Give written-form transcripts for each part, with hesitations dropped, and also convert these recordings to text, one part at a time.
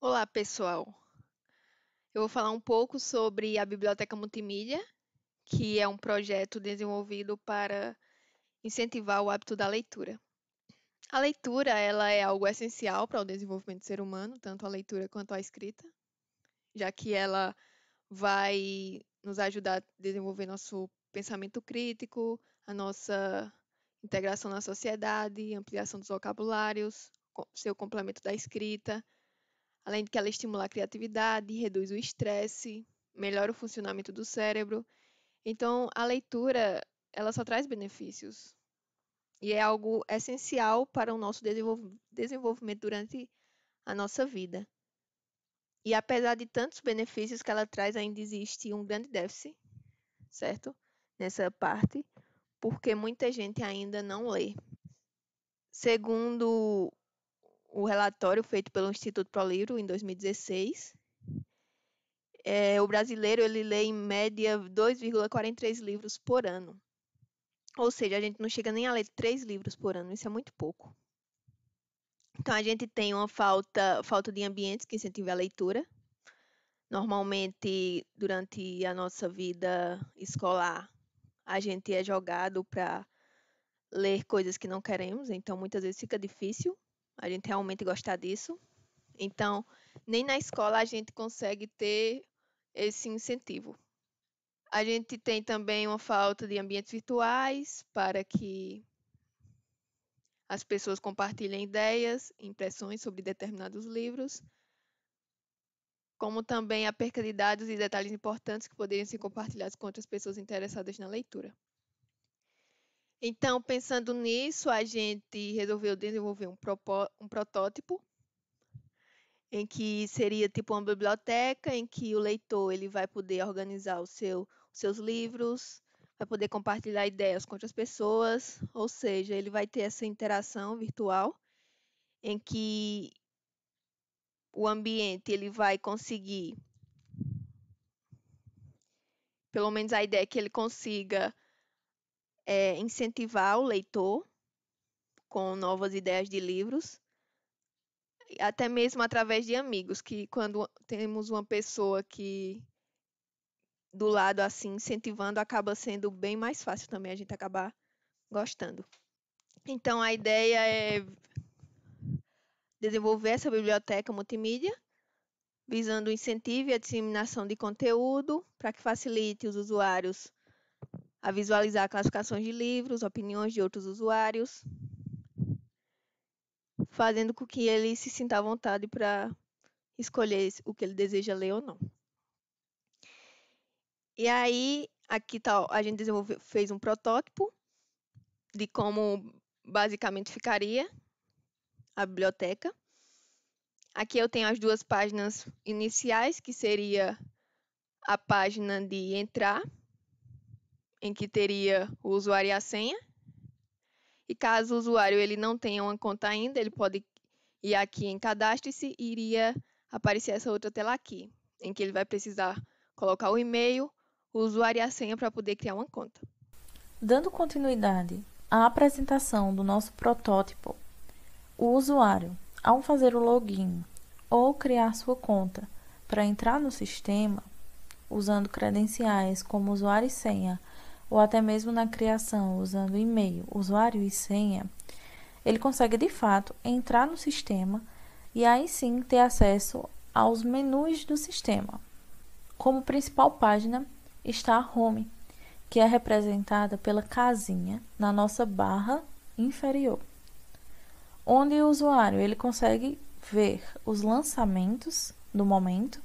Olá, pessoal. Eu vou falar um pouco sobre a Biblioteca Multimídia, que é um projeto desenvolvido para incentivar o hábito da leitura. A leitura, ela é algo essencial para o desenvolvimento do ser humano, tanto a leitura quanto a escrita, já que ela vai nos ajudar a desenvolver nosso pensamento crítico, a nossa integração na sociedade, ampliação dos vocabulários, seu complemento da escrita. Além de que ela estimula a criatividade, reduz o estresse, melhora o funcionamento do cérebro. Então, a leitura, ela só traz benefícios e é algo essencial para o nosso desenvolvimento durante a nossa vida. E apesar de tantos benefícios que ela traz, ainda existe um grande déficit, certo? Nessa parte, porque muita gente ainda não lê. Segundo o relatório feito pelo Instituto ProLivro em 2016, o brasileiro ele lê em média 2,43 livros por ano. Ou seja, a gente não chega nem a ler 3 livros por ano, isso é muito pouco. Então, a gente tem uma falta de ambientes que incentivem a leitura. Normalmente, durante a nossa vida escolar, a gente é jogado para ler coisas que não queremos, então muitas vezes fica difícil a gente realmente gostar disso. Então, nem na escola a gente consegue ter esse incentivo. A gente tem também uma falta de ambientes virtuais para que as pessoas compartilhem ideias, impressões sobre determinados livros, como também a perca de dados e detalhes importantes que poderiam ser compartilhados com outras pessoas interessadas na leitura. Então, pensando nisso, a gente resolveu desenvolver um protótipo em que seria tipo uma biblioteca, em que o leitor ele vai poder organizar os seus livros, vai poder compartilhar ideias com outras pessoas, ou seja, ele vai ter essa interação virtual em que o ambiente ele vai conseguir, pelo menos a ideia é que ele consiga incentivar o leitor com novas ideias de livros, até mesmo através de amigos, que quando temos uma pessoa que do lado assim incentivando, acaba sendo bem mais fácil também a gente acabar gostando. Então a ideia é desenvolver essa biblioteca multimídia, visando o incentivo e a disseminação de conteúdo para que facilite os usuários a visualizar classificações de livros, opiniões de outros usuários, fazendo com que ele se sinta à vontade para escolher o que ele deseja ler ou não. E aí, aqui tá, a gente fez um protótipo de como basicamente ficaria a biblioteca. Aqui eu tenho as duas páginas iniciais, que seria a página de entrar, em que teria o usuário e a senha. E caso o usuário ele não tenha uma conta ainda, ele pode ir aqui em cadastre-se e iria aparecer essa outra tela aqui, em que ele vai precisar colocar o e-mail, o usuário e a senha para poder criar uma conta. Dando continuidade à apresentação do nosso protótipo, o usuário, ao fazer o login ou criar sua conta para entrar no sistema, usando credenciais como usuário e senha, ou até mesmo na criação usando e-mail, usuário e senha, ele consegue de fato entrar no sistema e aí sim ter acesso aos menus do sistema. Como principal página está a Home, que é representada pela casinha na nossa barra inferior, onde o usuário ele consegue ver os lançamentos do momento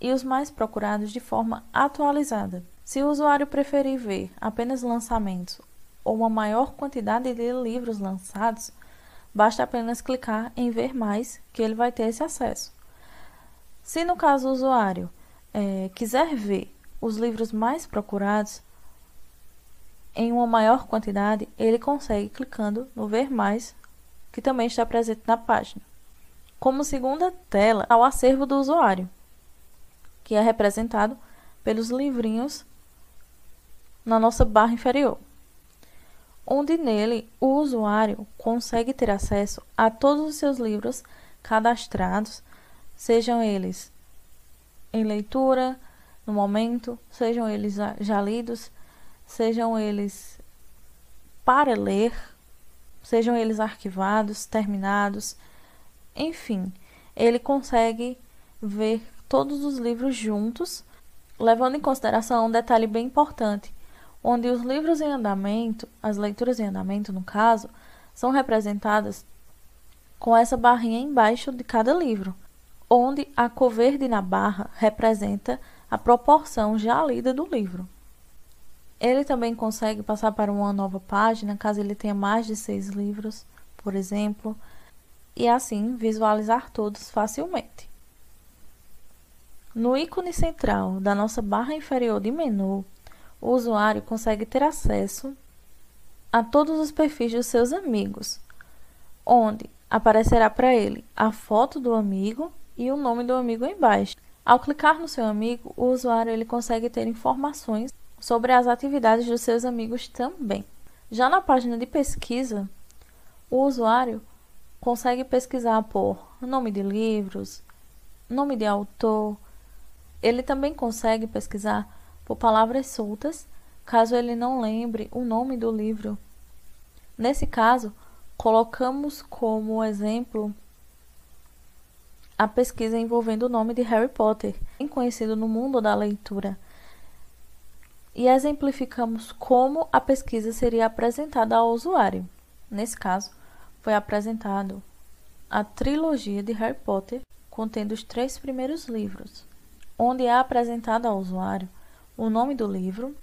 e os mais procurados de forma atualizada. Se o usuário preferir ver apenas lançamentos ou uma maior quantidade de livros lançados, basta apenas clicar em ver mais que ele vai ter esse acesso. Se no caso o usuário quiser ver os livros mais procurados em uma maior quantidade, ele consegue clicando no ver mais, que também está presente na página. Como segunda tela, há o acervo do usuário, que é representado pelos livrinhos na nossa barra inferior, onde nele o usuário consegue ter acesso a todos os seus livros cadastrados, sejam eles em leitura, no momento, sejam eles já lidos, sejam eles para ler, sejam eles arquivados, terminados, enfim, ele consegue ver todos os livros juntos, levando em consideração um detalhe bem importante, onde os livros em andamento, as leituras em andamento no caso, são representadas com essa barrinha embaixo de cada livro, onde a cor verde na barra representa a proporção já lida do livro. Ele também consegue passar para uma nova página, caso ele tenha mais de 6 livros, por exemplo, e assim visualizar todos facilmente. No ícone central da nossa barra inferior de menu, o usuário consegue ter acesso a todos os perfis dos seus amigos, onde aparecerá para ele a foto do amigo e o nome do amigo embaixo. Ao clicar no seu amigo, o usuário ele consegue ter informações sobre as atividades dos seus amigos também. Já na página de pesquisa, o usuário consegue pesquisar por nome de livros, nome de autor. Ele também consegue pesquisar por palavras soltas, caso ele não lembre o nome do livro. Nesse caso, colocamos como exemplo a pesquisa envolvendo o nome de Harry Potter, bem conhecido no mundo da leitura, e exemplificamos como a pesquisa seria apresentada ao usuário. Nesse caso, foi apresentado a trilogia de Harry Potter, contendo os 3 primeiros livros, onde é apresentado ao usuário o nome do livro,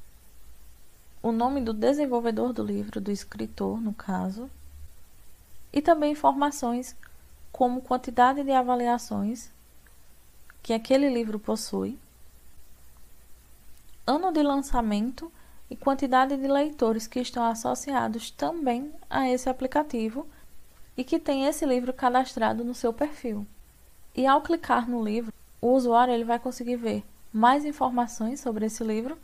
o nome do desenvolvedor do livro, do escritor, no caso, e também informações como quantidade de avaliações que aquele livro possui, ano de lançamento e quantidade de leitores que estão associados também a esse aplicativo e que tem esse livro cadastrado no seu perfil. E ao clicar no livro, o usuário ele vai conseguir ver mais informações sobre esse livro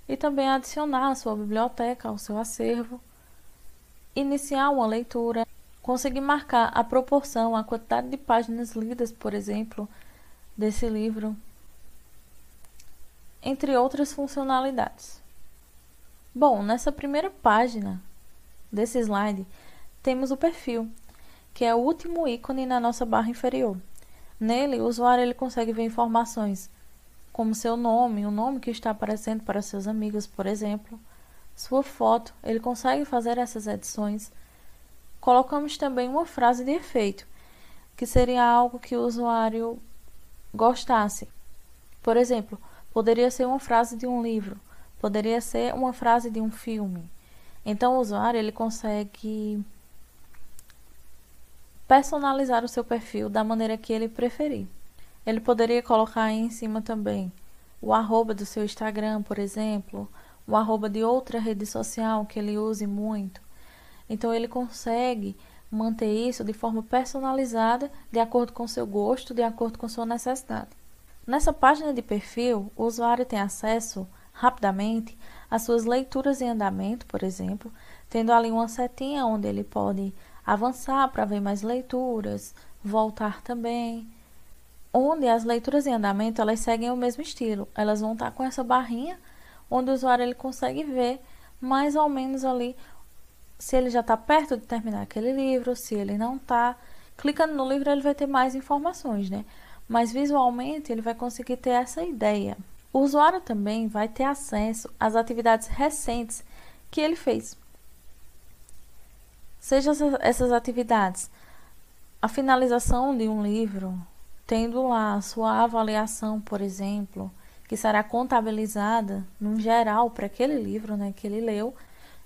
e também adicionar a sua biblioteca, ao seu acervo, iniciar uma leitura, conseguir marcar a proporção, a quantidade de páginas lidas, por exemplo, desse livro, entre outras funcionalidades. Bom, nessa primeira página desse slide, temos o perfil, que é o último ícone na nossa barra inferior. Nele, o usuário ele consegue ver informações como seu nome, o nome que está aparecendo para seus amigos, por exemplo, sua foto, ele consegue fazer essas edições. Colocamos também uma frase de efeito, que seria algo que o usuário gostasse. Por exemplo, poderia ser uma frase de um livro, poderia ser uma frase de um filme. Então, o usuário ele consegue personalizar o seu perfil da maneira que ele preferir. Ele poderia colocar aí em cima também o arroba do seu Instagram, por exemplo, o arroba de outra rede social que ele use muito. Então, ele consegue manter isso de forma personalizada, de acordo com seu gosto, de acordo com sua necessidade. Nessa página de perfil, o usuário tem acesso rapidamente às suas leituras em andamento, por exemplo, tendo ali uma setinha onde ele pode avançar para ver mais leituras, voltar também, onde as leituras em andamento elas seguem o mesmo estilo. Elas vão estar com essa barrinha onde o usuário ele consegue ver mais ou menos ali se ele já está perto de terminar aquele livro, se ele não está. Clicando no livro ele vai ter mais informações, né? Mas visualmente ele vai conseguir ter essa ideia. O usuário também vai ter acesso às atividades recentes que ele fez. Seja essas atividades a finalização de um livro, tendo lá a sua avaliação, por exemplo, que será contabilizada no geral para aquele livro, né, que ele leu.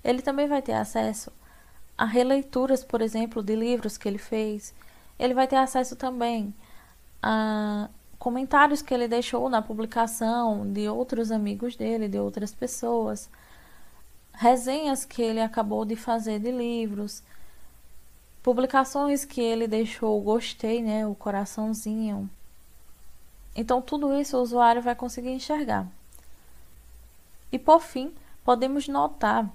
Ele também vai ter acesso a releituras, por exemplo, de livros que ele fez. Ele vai ter acesso também a comentários que ele deixou na publicação de outros amigos dele, de outras pessoas, resenhas que ele acabou de fazer de livros, publicações que ele deixou o gostei, né, o coraçãozinho. Então, tudo isso o usuário vai conseguir enxergar. E, por fim, podemos notar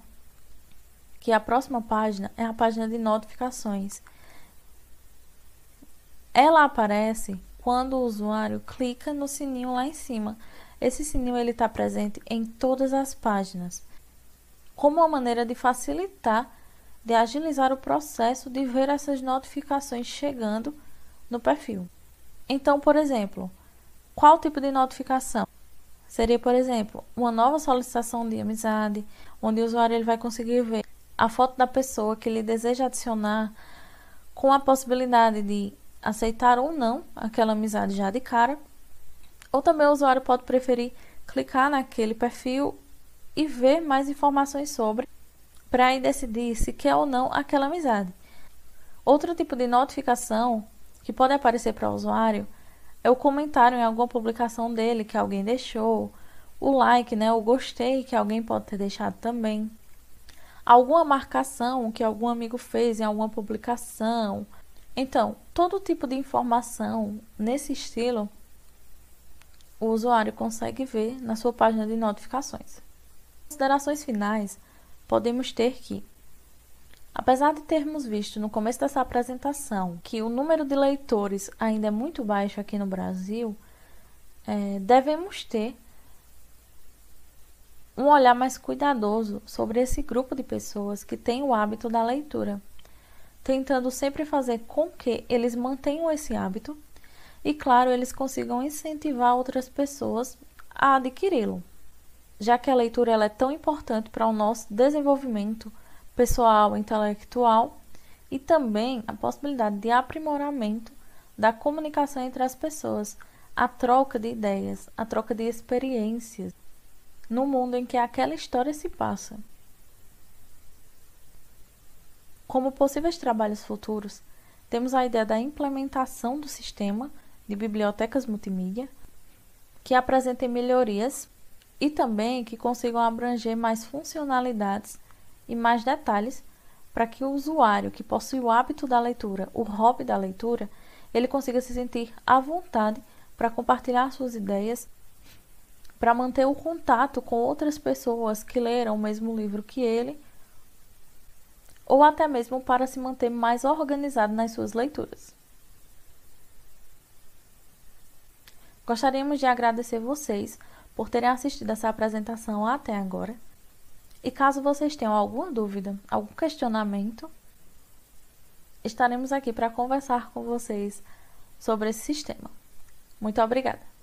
que a próxima página é a página de notificações. Ela aparece quando o usuário clica no sininho lá em cima. Esse sininho está presente em todas as páginas, como uma maneira de facilitar, de agilizar o processo de ver essas notificações chegando no perfil. Então, por exemplo, qual tipo de notificação? Seria, por exemplo, uma nova solicitação de amizade, onde o usuário ele vai conseguir ver a foto da pessoa que ele deseja adicionar, com a possibilidade de aceitar ou não aquela amizade já de cara. Ou também o usuário pode preferir clicar naquele perfil e ver mais informações sobre, para aí decidir se quer ou não aquela amizade. Outro tipo de notificação que pode aparecer para o usuário é o comentário em alguma publicação dele que alguém deixou, o like, o gostei que alguém pode ter deixado também, alguma marcação que algum amigo fez em alguma publicação. Então, todo tipo de informação nesse estilo, o usuário consegue ver na sua página de notificações. Considerações finais, podemos ter que, apesar de termos visto no começo dessa apresentação que o número de leitores ainda é muito baixo aqui no Brasil, devemos ter um olhar mais cuidadoso sobre esse grupo de pessoas que tem o hábito da leitura, tentando sempre fazer com que eles mantenham esse hábito e, claro, eles consigam incentivar outras pessoas a adquiri-lo, já que a leitura ela é tão importante para o nosso desenvolvimento pessoal, intelectual e também a possibilidade de aprimoramento da comunicação entre as pessoas, a troca de ideias, a troca de experiências no mundo em que aquela história se passa. Como possíveis trabalhos futuros, temos a ideia da implementação do sistema de bibliotecas multimídia, que apresentem melhorias e também que consigam abranger mais funcionalidades e mais detalhes para que o usuário que possui o hábito da leitura, o hobby da leitura, ele consiga se sentir à vontade para compartilhar suas ideias, para manter o contato com outras pessoas que leram o mesmo livro que ele, ou até mesmo para se manter mais organizado nas suas leituras. Gostaríamos de agradecer vocês por terem assistido essa apresentação até agora. E caso vocês tenham alguma dúvida, algum questionamento, estaremos aqui para conversar com vocês sobre esse sistema. Muito obrigada!